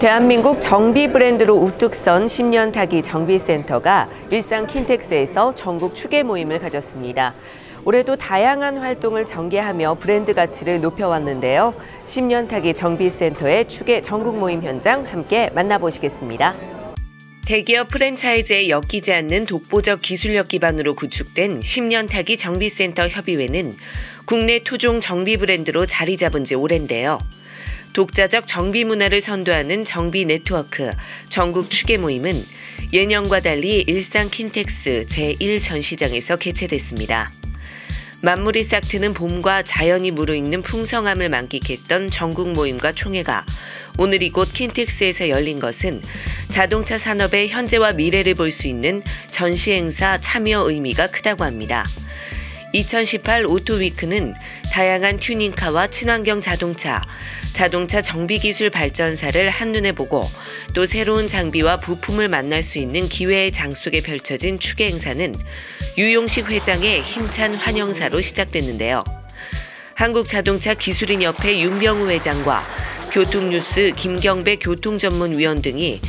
대한민국 정비 브랜드로 우뚝 선 10년 타기 정비센터가 일산 킨텍스에서 전국 추계 모임을 가졌습니다. 올해도 다양한 활동을 전개하며 브랜드 가치를 높여왔는데요. 10년 타기 정비센터의 추계 전국 모임 현장 함께 만나보시겠습니다. 대기업 프랜차이즈에 엮이지 않는 독보적 기술력 기반으로 구축된 10년 타기 정비센터 협의회는 국내 토종 정비 브랜드로 자리 잡은 지 오랜데요. 독자적 정비 문화를 선도하는 정비 네트워크 전국 추계 모임은 예년과 달리 일산 킨텍스 제1전시장에서 개최됐습니다. 만물이 싹 트는 봄과 자연이 무르익는 풍성함을 만끽했던 전국 모임과 총회가 오늘 이곳 킨텍스에서 열린 것은 자동차 산업의 현재와 미래를 볼 수 있는 전시 행사 참여 의미가 크다고 합니다. 2018 오토위크는 다양한 튜닝카와 친환경 자동차 정비기술 발전사를 한눈에 보고 또 새로운 장비와 부품을 만날 수 있는 기회의 장속에 펼쳐진 추계 행사는 유용식 회장의 힘찬 환영사로 시작됐는데요. 한국자동차기술인협회 윤병우 회장과 교통뉴스 김경배 교통전문위원 등이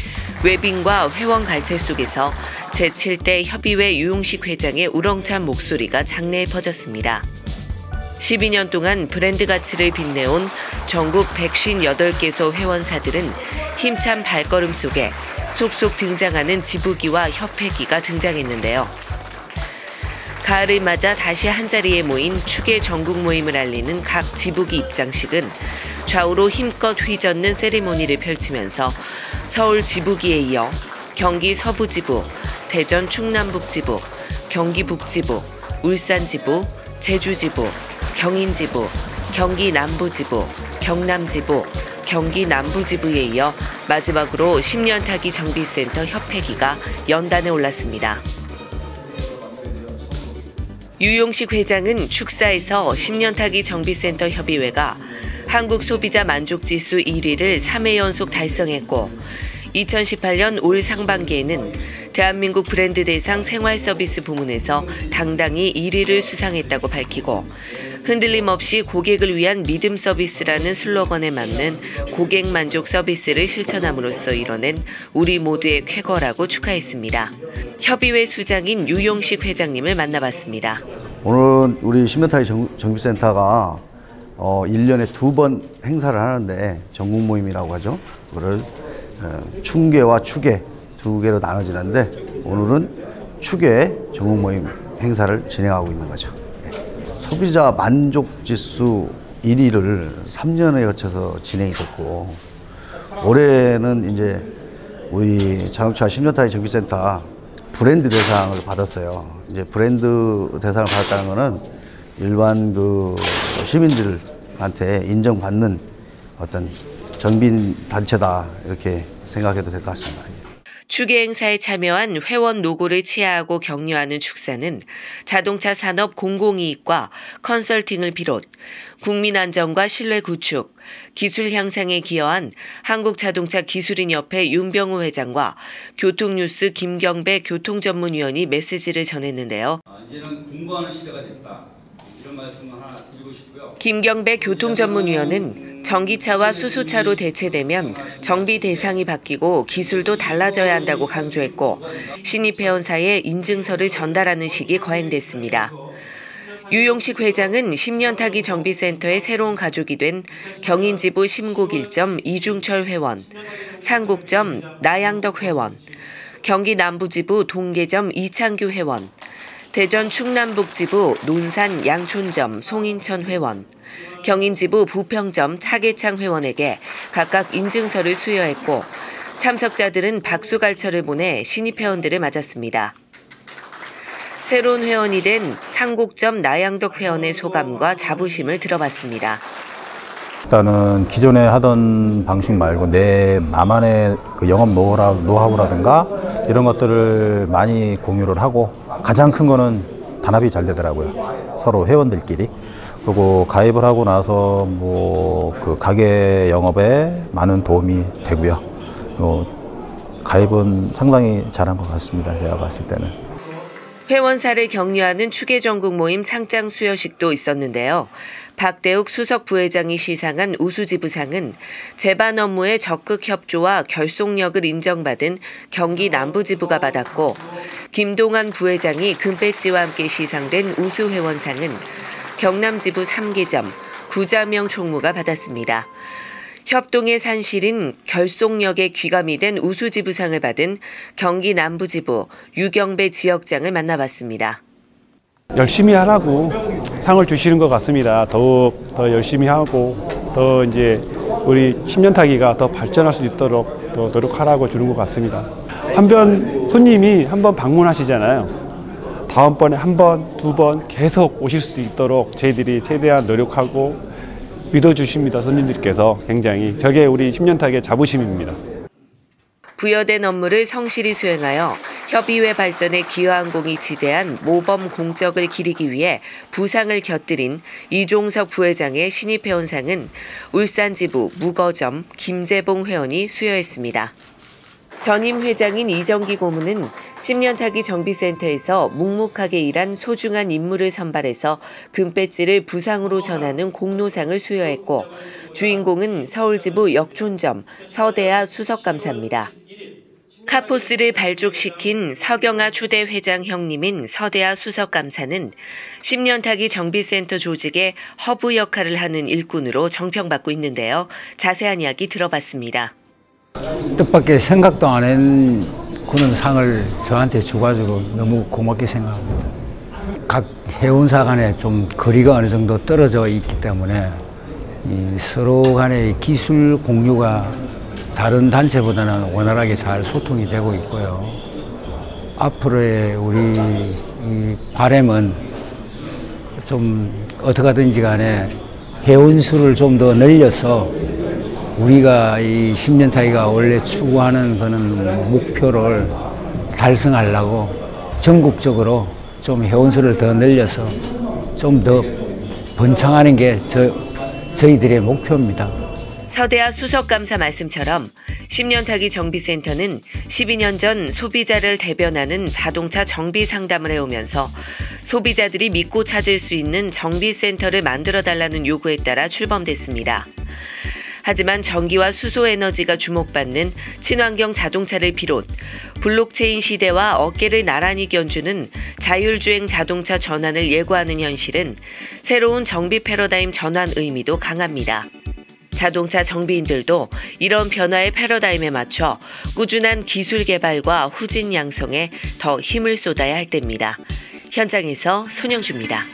웨빙과 회원 갈채 속에서 제7대 협의회 유용식 회장의 우렁찬 목소리가 장내에 퍼졌습니다. 12년 동안 브랜드 가치를 빛내온 전국 158개소 회원사들은 힘찬 발걸음 속에 속속 등장하는 지부기와 협회기가 등장했는데요. 가을을 맞아 다시 한자리에 모인 추계 전국 모임을 알리는 각 지부기 입장식은 좌우로 힘껏 휘젓는 세리머니를 펼치면서 서울 지부기에 이어 경기 서부지부, 대전 충남북지부, 경기 북지부, 울산지부, 제주지부, 경인지부, 경기 남부지부, 경남지부, 경기 남부지부에 이어 마지막으로 10년 타기 정비센터 협회기가 연단에 올랐습니다. 유용식 회장은 축사에서 10년 타기 정비센터 협의회가 한국 소비자 만족지수 1위를 3회 연속 달성했고 2018년 올 상반기에는 대한민국 브랜드 대상 생활서비스 부문에서 당당히 1위를 수상했다고 밝히고 흔들림 없이 고객을 위한 믿음 서비스라는 슬로건에 맞는 고객 만족 서비스를 실천함으로써 이뤄낸 우리 모두의 쾌거라고 축하했습니다. 협의회 수장인 유용식 회장님을 만나봤습니다. 오늘 우리 10년 타기 정비센터가 1년에 2번 행사를 하는데 전국 모임이라고 하죠. 그거를 충계와 추계 2개로 나눠지는데 오늘은 추계 전국 모임 행사를 진행하고 있는 거죠. 소비자 만족지수 1위를 3년에 거쳐서 진행이 됐고 올해는 이제 우리 자동차 10년 타기 정비센터 브랜드 대상을 받았어요. 이제 브랜드 대상을 받았다는 거는 일반 시민들한테 인정받는 어떤 정비 단체다 이렇게 생각해도 될 것 같습니다. 추계 행사에 참여한 회원 노고를 치하하고 격려하는 축사는 자동차 산업 공공이익과 컨설팅을 비롯 국민 안전과 신뢰 구축, 기술 향상에 기여한 한국자동차기술인협회 윤병우 회장과 교통뉴스 김경배 교통전문위원이 메시지를 전했는데요. 이제는 공부하는 시대가 됐다. 이런 말씀을 하나 드리고 싶고요. 김경배 교통전문위원은 전기차와 수소차로 대체되면 정비 대상이 바뀌고 기술도 달라져야 한다고 강조했고 신입 회원사에 인증서를 전달하는 식이 거행됐습니다. 유용식 회장은 10년 타기 정비센터의 새로운 가족이 된 경인지부 심곡일점 이중철 회원, 상곡점 나양덕 회원, 경기 남부지부 동계점 이창규 회원, 대전 충남북지부 논산 양촌점 송인천 회원, 경인지부 부평점 차계창 회원에게 각각 인증서를 수여했고 참석자들은 박수갈채를 보내 신입 회원들을 맞았습니다. 새로운 회원이 된 상곡점 나양덕 회원의 소감과 자부심을 들어봤습니다. 일단은 기존에 하던 방식 말고 나만의 그 영업 노하우라든가 이런 것들을 많이 공유를 하고 가장 큰 거는 단합이 잘 되더라고요. 서로 회원들끼리. 그리고 가입을 하고 나서 그 가게 영업에 많은 도움이 되고요. 가입은 상당히 잘한 것 같습니다. 제가 봤을 때는. 회원사를 격려하는 추계전국 모임 상장 수여식도 있었는데요. 박대욱 수석 부회장이 시상한 우수지부상은 제반 업무의 적극 협조와 결속력을 인정받은 경기 남부지부가 받았고, 김동환 부회장이 금배지와 함께 시상된 우수회원상은 경남지부 3개점, 구자명 총무가 받았습니다. 협동의 산실인 결속력에 귀감이 된 우수지부상을 받은 경기 남부지부 유경배 지역장을 만나봤습니다. 열심히 하라고 상을 주시는 것 같습니다. 더욱 더 열심히 하고 더 이제 우리 10년 타기가 더 발전할 수 있도록 더 노력하라고 주는 것 같습니다. 한번 손님이 한번 방문하시잖아요. 다음번에 한 번, 두 번 계속 오실 수 있도록 저희들이 최대한 노력하고 믿어주십니다. 손님들께서 굉장히 저게 우리 10년 타기의 자부심입니다. 부여된 업무를 성실히 수행하여 협의회 발전에 기여한 공이 지대한 모범 공적을 기리기 위해 부상을 곁들인 이종석 부회장의 신입회원상은 울산지부 무거점 김재봉 회원이 수여했습니다. 전임 회장인 이정기 고문은 10년 타기 정비센터에서 묵묵하게 일한 소중한 인물을 선발해서 금배지를 부상으로 전하는 공로상을 수여했고, 주인공은 서울지부 역촌점 서대하 수석감사입니다. 카포스를 발족시킨 서경아 초대 회장 형님인 서대하 수석감사는 10년 타기 정비센터 조직의 허브 역할을 하는 일꾼으로 정평받고 있는데요. 자세한 이야기 들어봤습니다. 뜻밖의 생각도 안 한 그런 상을 저한테 줘가지고 너무 고맙게 생각합니다. 각 회원사 간에 좀 거리가 어느 정도 떨어져 있기 때문에 서로 간의 기술 공유가 다른 단체보다는 원활하게 잘 소통이 되고 있고요. 앞으로의 우리 바람은 좀 어떻게 하든지 간에 회원 수를 좀 더 늘려서 우리가 이 10년 타기가 원래 추구하는 그런 목표를 달성하려고 전국적으로 좀 회원수를 더 늘려서 좀 더 번창하는 게 저희들의 목표입니다. 서대하 수석감사 말씀처럼 10년 타기 정비센터는 12년 전 소비자를 대변하는 자동차 정비 상담을 해오면서 소비자들이 믿고 찾을 수 있는 정비센터를 만들어달라는 요구에 따라 출범됐습니다. 하지만 전기와 수소에너지가 주목받는 친환경 자동차를 비롯 블록체인 시대와 어깨를 나란히 견주는 자율주행 자동차 전환을 예고하는 현실은 새로운 정비 패러다임 전환 의미도 강합니다. 자동차 정비인들도 이런 변화의 패러다임에 맞춰 꾸준한 기술 개발과 후진 양성에 더 힘을 쏟아야 할 때입니다. 현장에서 손영주입니다.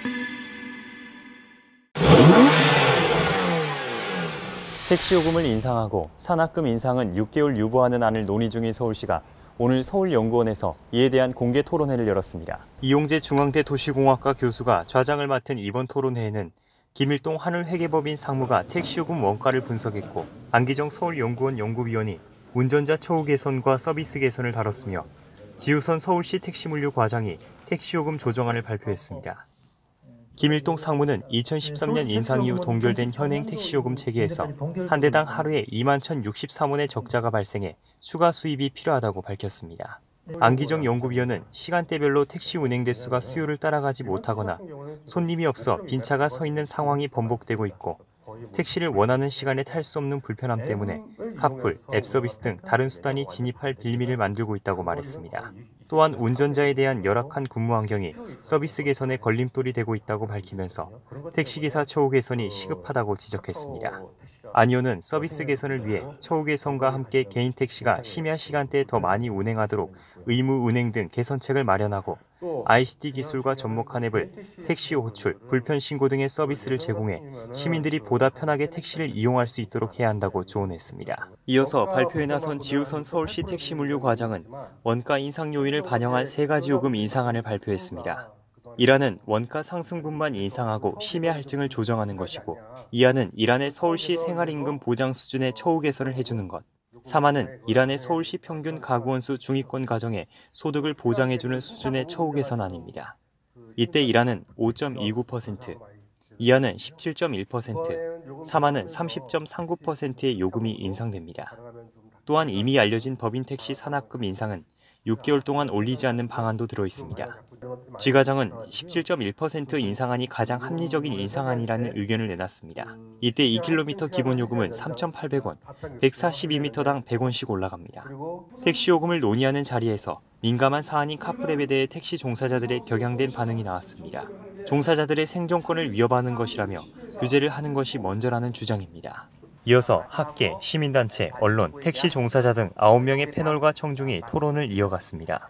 택시요금을 인상하고 산학금 인상은 6개월 유보하는 안을 논의 중인 서울시가 오늘 서울연구원에서 이에 대한 공개 토론회를 열었습니다. 이용재 중앙대 도시공학과 교수가 좌장을 맡은 이번 토론회에는 김일동 하늘회계법인 상무가 택시요금 원가를 분석했고, 안기정 서울연구원 연구위원이 운전자 처우 개선과 서비스 개선을 다뤘으며 지우선 서울시 택시물류 과장이 택시요금 조정안을 발표했습니다. 김일동 상무는 2013년 인상 이후 동결된 현행 택시요금 체계에서 한 대당 하루에 21,063원의 적자가 발생해 추가 수입이 필요하다고 밝혔습니다. 안기정 연구위원은 시간대별로 택시 운행 대수가 수요를 따라가지 못하거나 손님이 없어 빈 차가 서 있는 상황이 번복되고 있고, 택시를 원하는 시간에 탈 수 없는 불편함 때문에 카풀, 앱 서비스 등 다른 수단이 진입할 빌미를 만들고 있다고 말했습니다. 또한 운전자에 대한 열악한 근무 환경이 서비스 개선에 걸림돌이 되고 있다고 밝히면서 택시기사 처우 개선이 시급하다고 지적했습니다. 안 의원은 서비스 개선을 위해 처우 개선과 함께 개인 택시가 심야 시간대에 더 많이 운행하도록 의무 운행 등 개선책을 마련하고 ICT 기술과 접목한 앱을 택시 호출, 불편 신고 등의 서비스를 제공해 시민들이 보다 편하게 택시를 이용할 수 있도록 해야 한다고 조언했습니다. 이어서 발표에 나선 지우선 서울시 택시물류 과장은 원가 인상 요인을 반영한 3가지 요금 인상안을 발표했습니다. 1안은 원가 상승분만 인상하고 심야 할증을 조정하는 것이고, 2안은 1안의 서울시 생활임금 보장 수준의 처우 개선을 해주는 것, 3안은 1안의 서울시 평균 가구원수 중위권 가정에 소득을 보장해주는 수준의 처우 개선안입니다. 이때 1안은 5.29%, 2안은 17.1%, 3안은 30.39%의 요금이 인상됩니다. 또한 이미 알려진 법인 택시 산학금 인상은 6개월 동안 올리지 않는 방안도 들어 있습니다. 쥐 과장은 17.1% 인상안이 가장 합리적인 인상안이라는 의견을 내놨습니다. 이때 2km 기본 요금은 3,800원, 142m당 100원씩 올라갑니다. 택시 요금을 논의하는 자리에서 민감한 사안인 카풀앱에 대해 택시 종사자들의 격양된 반응이 나왔습니다. 종사자들의 생존권을 위협하는 것이라며 규제를 하는 것이 먼저라는 주장입니다. 이어서 학계, 시민단체, 언론, 택시 종사자 등 9명의 패널과 청중이 토론을 이어갔습니다.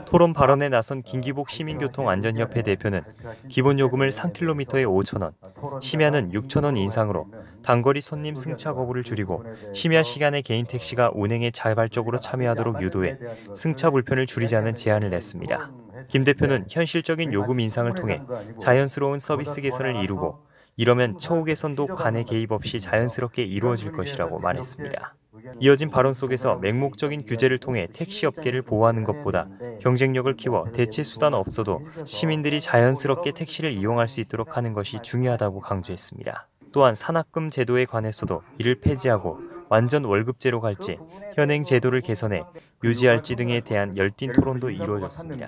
토론 발언에 나선 김기복 시민교통안전협회 대표는 기본 요금을 3km에 5,000원, 심야는 6,000원 인상으로 단거리 손님 승차 거부를 줄이고 심야 시간에 개인 택시가 운행에 자발적으로 참여하도록 유도해 승차 불편을 줄이자는 제안을 냈습니다. 김 대표는 현실적인 요금 인상을 통해 자연스러운 서비스 개선을 이루고 이러면 처우 개선도 간의 개입 없이 자연스럽게 이루어질 것이라고 말했습니다. 이어진 발언 속에서 맹목적인 규제를 통해 택시업계를 보호하는 것보다 경쟁력을 키워 대체 수단 없어도 시민들이 자연스럽게 택시를 이용할 수 있도록 하는 것이 중요하다고 강조했습니다. 또한 산학금 제도에 관해서도 이를 폐지하고 완전 월급제로 갈지 현행 제도를 개선해 유지할지 등에 대한 열띤 토론도 이루어졌습니다.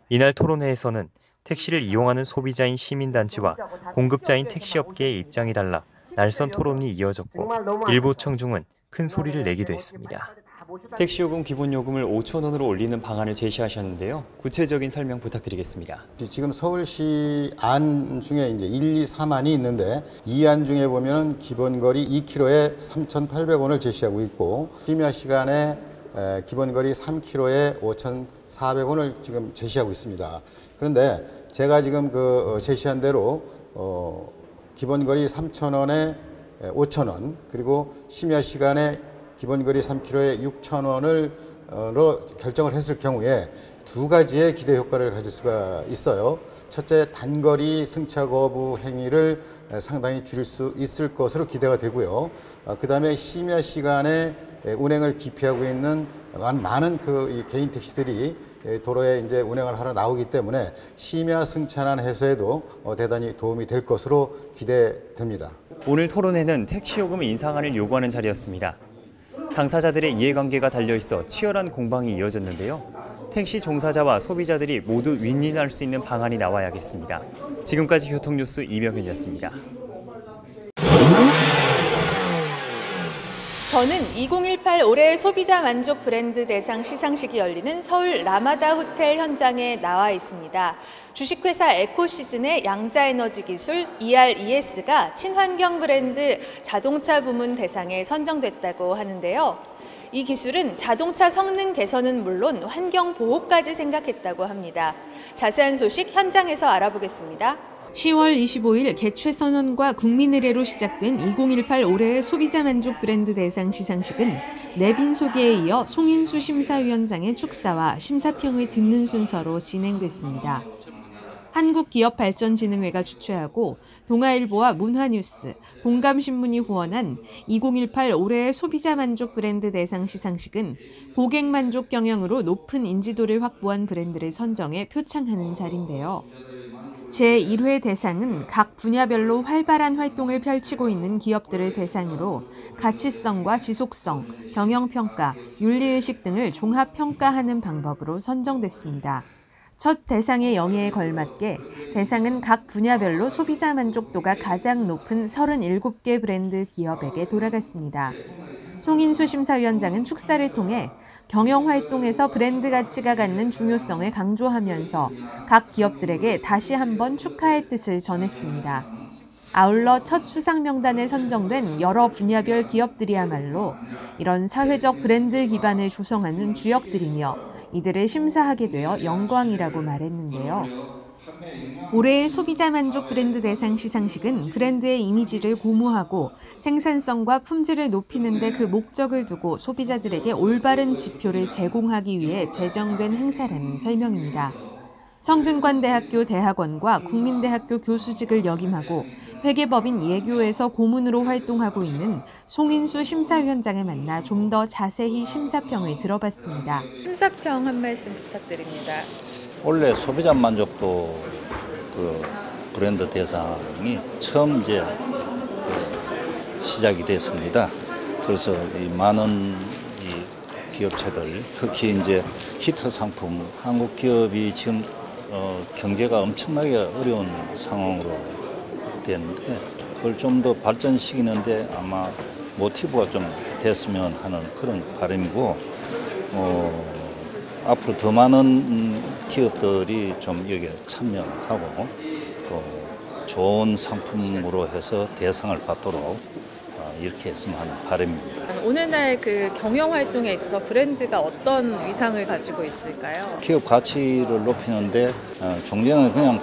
이날 토론회에서는 택시를 이용하는 소비자인 시민단체와 공급자인 택시업계의 입장이 달라 날선 토론이 이어졌고 일부 청중은 큰 소리를 내기도 했습니다. 택시요금 기본요금을 5,000원으로 올리는 방안을 제시하셨는데요. 구체적인 설명 부탁드리겠습니다. 지금 서울시 안 중에 이제 1, 2, 3안이 있는데 이 안 중에 보면은 기본거리 2km에 3,800원을 제시하고 있고 심야 시간에 기본거리 3km에 5,400원을 지금 제시하고 있습니다. 그런데 제가 지금 제시한 대로 기본거리 3,000원에 5,000원 그리고 심야 시간에 기본거리 3km에 6,000원으로 결정을 했을 경우에 두 가지의 기대 효과를 가질 수가 있어요. 첫째, 단거리 승차 거부 행위를 상당히 줄일 수 있을 것으로 기대가 되고요. 그 다음에 심야 시간에 운행을 기피하고 있는 많은 개인 택시들이 도로에 이제 운행을 하러 나오기 때문에 심야 승차난 해소에도 대단히 도움이 될 것으로 기대됩니다. 오늘 토론회는 택시요금 인상안을 요구하는 자리였습니다. 당사자들의 이해관계가 달려있어 치열한 공방이 이어졌는데요. 택시 종사자와 소비자들이 모두 윈윈할 수 있는 방안이 나와야겠습니다. 지금까지 교통뉴스 이명현이었습니다. 저는 2018 올해 소비자 만족 브랜드 대상 시상식이 열리는 서울 라마다 호텔 현장에 나와 있습니다. 주식회사 에코시즌의 양자에너지 기술 ERES가 친환경 브랜드 자동차 부문 대상에 선정됐다고 하는데요. 이 기술은 자동차 성능 개선은 물론 환경 보호까지 생각했다고 합니다. 자세한 소식 현장에서 알아보겠습니다. 10월 25일 개최 선언과 국민의례로 시작된 2018 올해의 소비자 만족 브랜드 대상 시상식은 내빈 소개에 이어 송인수 심사위원장의 축사와 심사평을 듣는 순서로 진행됐습니다. 한국기업발전진흥회가 주최하고 동아일보와 문화뉴스, 공감신문이 후원한 2018 올해의 소비자 만족 브랜드 대상 시상식은 고객 만족 경영으로 높은 인지도를 확보한 브랜드를 선정해 표창하는 자리인데요. 제1회 대상은 각 분야별로 활발한 활동을 펼치고 있는 기업들을 대상으로 가치성과 지속성, 경영평가, 윤리의식 등을 종합평가하는 방법으로 선정됐습니다. 첫 대상의 영예에 걸맞게 대상은 각 분야별로 소비자 만족도가 가장 높은 37개 브랜드 기업에게 돌아갔습니다. 송인수 심사위원장은 축사를 통해 경영활동에서 브랜드 가치가 갖는 중요성을 강조하면서 각 기업들에게 다시 한번 축하의 뜻을 전했습니다. 아울러 첫 수상 명단에 선정된 여러 분야별 기업들이야말로 이런 사회적 브랜드 기반을 조성하는 주역들이며 이들을 심사하게 되어 영광이라고 말했는데요. 올해의 소비자 만족 브랜드 대상 시상식은 브랜드의 이미지를 고무하고 생산성과 품질을 높이는 데 그 목적을 두고 소비자들에게 올바른 지표를 제공하기 위해 제정된 행사라는 설명입니다. 성균관대학교 대학원과 국민대학교 교수직을 역임하고 회계법인 예교에서 고문으로 활동하고 있는 송인수 심사위원장을 만나 좀 더 자세히 심사평을 들어봤습니다. 심사평 한 말씀 부탁드립니다. 원래 소비자 만족도 브랜드 대상이 처음 이제 시작이 됐습니다. 그래서 이 많은 기업체들, 특히 이제 히트 상품, 한국 기업이 지금 경제가 엄청나게 어려운 상황으로 됐는데 그걸 좀 더 발전시키는데 아마 모티브가 좀 됐으면 하는 그런 바람이고 앞으로 더 많은 기업들이 좀 여기에 참여하고 또 좋은 상품으로 해서 대상을 받도록 이렇게 했으면 하는 바람입니다. 오늘날 그 경영 활동에 있어서 브랜드가 어떤 위상을 가지고 있을까요? 기업 가치를 높이는데 종전에는 그냥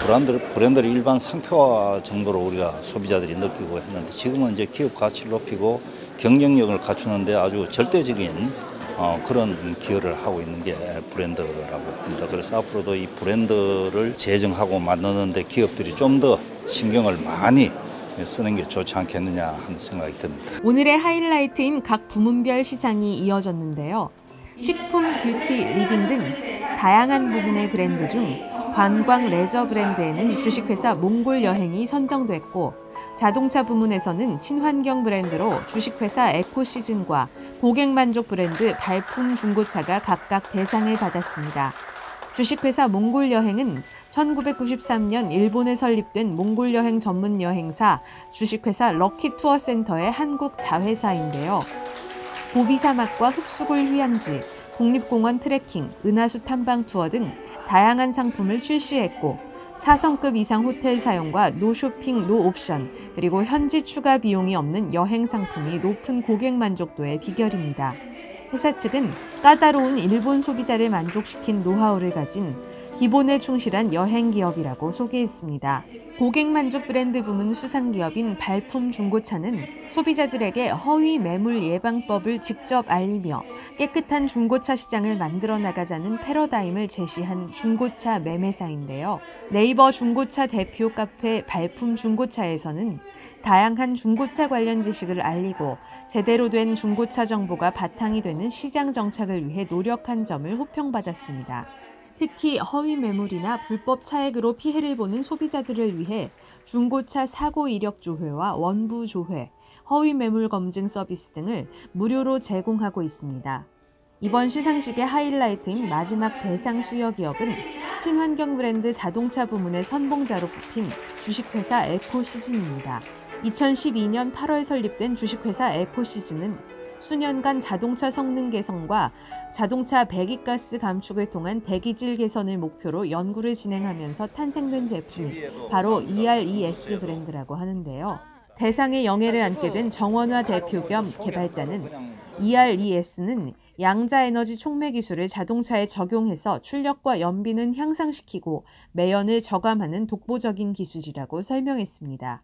브랜드를 일반 상표화 정도로 우리가 소비자들이 느끼고 했는데 지금은 이제 기업 가치를 높이고 경쟁력을 갖추는데 아주 절대적인 그런 기여를 하고 있는 게 브랜드라고 봅니다. 그래서 앞으로도 이 브랜드를 제정하고 만드는데 기업들이 좀 더 신경을 많이 쓰는 게 좋지 않겠느냐 하는 생각이 듭니다. 오늘의 하이라이트인 각 부문별 시상이 이어졌는데요. 식품, 뷰티, 리빙 등 다양한 부분의 브랜드 중 관광 레저 브랜드에는 주식회사 몽골 여행이 선정됐고 자동차 부문에서는 친환경 브랜드로 주식회사 에코시즌과 고객만족 브랜드 발품 중고차가 각각 대상을 받았습니다. 주식회사 몽골 여행은 1993년 일본에 설립된 몽골 여행 전문 여행사 주식회사 럭키 투어 센터의 한국 자회사인데요. 고비 사막과 흡수골 휴양지, 국립공원 트레킹, 은하수 탐방 투어 등 다양한 상품을 출시했고 4성급 이상 호텔 사용과 노 쇼핑, 노 옵션, 그리고 현지 추가 비용이 없는 여행 상품이 높은 고객 만족도의 비결입니다. 회사 측은 까다로운 일본 소비자를 만족시킨 노하우를 가진 기본에 충실한 여행 기업이라고 소개했습니다. 고객 만족 브랜드 부문 수상 기업인 발품 중고차는 소비자들에게 허위 매물 예방법을 직접 알리며 깨끗한 중고차 시장을 만들어 나가자는 패러다임을 제시한 중고차 매매사인데요. 네이버 중고차 대표 카페 발품 중고차에서는 다양한 중고차 관련 지식을 알리고 제대로 된 중고차 정보가 바탕이 되는 시장 정착을 위해 노력한 점을 호평받았습니다. 특히 허위 매물이나 불법 차액으로 피해를 보는 소비자들을 위해 중고차 사고 이력 조회와 원부 조회, 허위 매물 검증 서비스 등을 무료로 제공하고 있습니다. 이번 시상식의 하이라이트인 마지막 대상 수여 기업은 친환경 브랜드 자동차 부문의 선봉자로 뽑힌 주식회사 에코시즌입니다. 2012년 8월 설립된 주식회사 에코시즌은 수년간 자동차 성능 개선과 자동차 배기가스 감축을 통한 대기질 개선을 목표로 연구를 진행하면서 탄생된 제품이 바로 ERES 브랜드라고 하는데요. 대상의 영예를 안게 된 정원화 대표 겸 개발자는 ERES는 양자에너지 촉매 기술을 자동차에 적용해서 출력과 연비는 향상시키고 매연을 저감하는 독보적인 기술이라고 설명했습니다.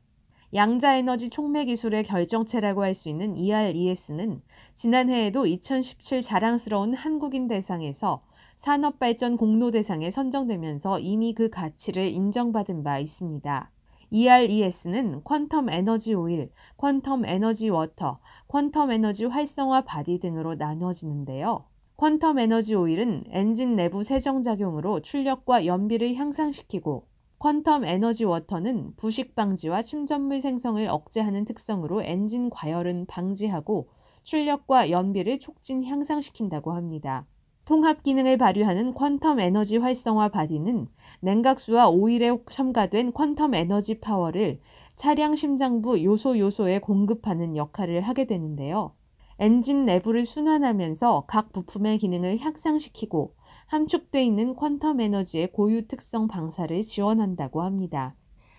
양자에너지 촉매 기술의 결정체라고 할 수 있는 ERES는 지난해에도 2017 자랑스러운 한국인 대상에서 산업발전 공로대상에 선정되면서 이미 그 가치를 인정받은 바 있습니다. ERES는 퀀텀 에너지 오일, 퀀텀 에너지 워터, 퀀텀 에너지 활성화 바디 등으로 나눠지는데요. 퀀텀 에너지 오일은 엔진 내부 세정작용으로 출력과 연비를 향상시키고 퀀텀 에너지 워터는 부식 방지와 침전물 생성을 억제하는 특성으로 엔진 과열은 방지하고 출력과 연비를 촉진 향상시킨다고 합니다. 통합 기능을 발휘하는 퀀텀 에너지 활성화 바디는 냉각수와 오일에 첨가된 퀀텀 에너지 파워를 차량 심장부 요소에 공급하는 역할을 하게 되는데요. 엔진 내부를 순환하면서 각 부품의 기능을 향상시키고 함축돼 있는 퀀텀 에너지의 고유 특성 방사를 지원한다고 합니다.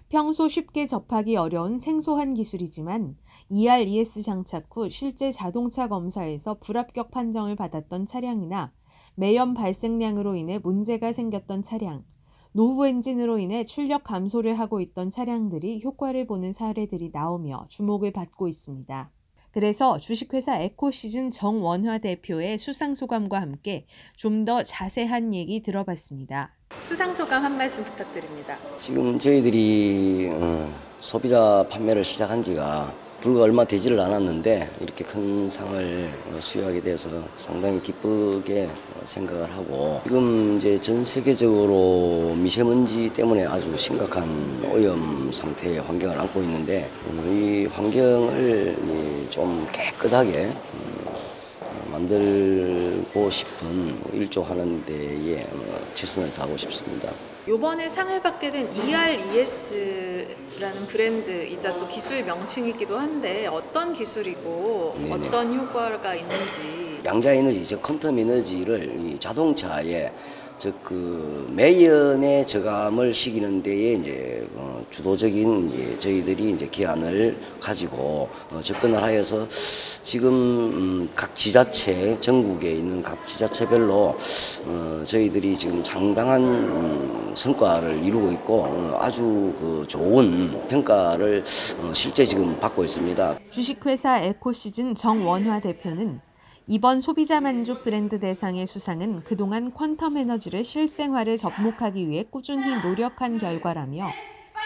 평소 쉽게 접하기 어려운 생소한 기술이지만 ERES 장착 후 실제 자동차 검사에서 불합격 판정을 받았던 차량이나 매연 발생량으로 인해 문제가 생겼던 차량, 노후 엔진으로 인해 출력 감소를 하고 있던 차량들이 효과를 보는 사례들이 나오며 주목을 받고 있습니다. 그래서 주식회사 에코시즌 정원화 대표의 수상 소감과 함께 좀 더 자세한 얘기 들어봤습니다. 수상 소감 한 말씀 부탁드립니다. 지금 저희들이 소비자 판매를 시작한 지가 불과 얼마 되지를 않았는데 이렇게 큰 상을 수여하게 돼서 상당히 기쁘게 생각을 하고 지금 이제 전 세계적으로 미세먼지 때문에 아주 심각한 오염 상태의 환경을 안고 있는데 이 환경을 좀 깨끗하게 만들고 싶은 일조하는 데에 최선을 다하고 싶습니다. 이번에 상을 받게 된 ERES라는 브랜드이자 또 기술 명칭이기도 한데 어떤 기술이고 네네. 어떤 효과가 있는지. 양자에너지, 즉 퀀텀 에너지를 이 자동차에 즉 그 매연의 저감을 시키는 데에 이제 주도적인 이제 저희들이 이제 기안을 가지고 접근을 하여서 지금 각 지자체 전국에 있는 각 지자체별로 저희들이 지금 상당한 성과를 이루고 있고 아주 그 좋은 평가를 실제 지금 받고 있습니다. 주식회사 에코시즌 정원화 대표는 이번 소비자 만족 브랜드 대상의 수상은 그동안 퀀텀 에너지를 실생활에 접목하기 위해 꾸준히 노력한 결과라며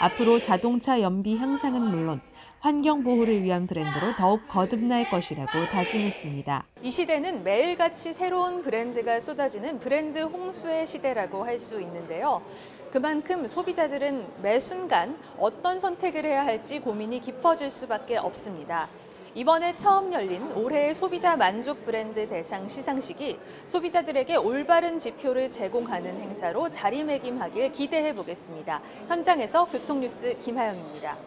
앞으로 자동차 연비 향상은 물론 환경 보호를 위한 브랜드로 더욱 거듭날 것이라고 다짐했습니다. 이 시대는 매일같이 새로운 브랜드가 쏟아지는 브랜드 홍수의 시대라고 할 수 있는데요. 그만큼 소비자들은 매 순간 어떤 선택을 해야 할지 고민이 깊어질 수밖에 없습니다. 이번에 처음 열린 올해의 소비자 만족 브랜드 대상 시상식이 소비자들에게 올바른 지표를 제공하는 행사로 자리매김하길 기대해 보겠습니다. 현장에서 교통뉴스 김하영입니다.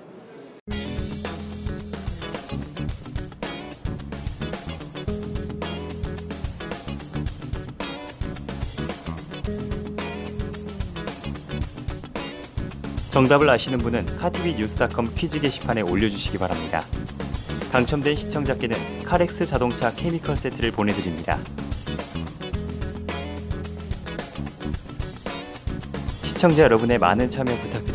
정답을 아시는 분은 카티비뉴스.com 퀴즈 게시판에 올려주시기 바랍니다. 당첨된 시청자께는 카렉스 자동차 케미컬 세트를 보내드립니다. 시청자 여러분의 많은 참여 부탁드립니다.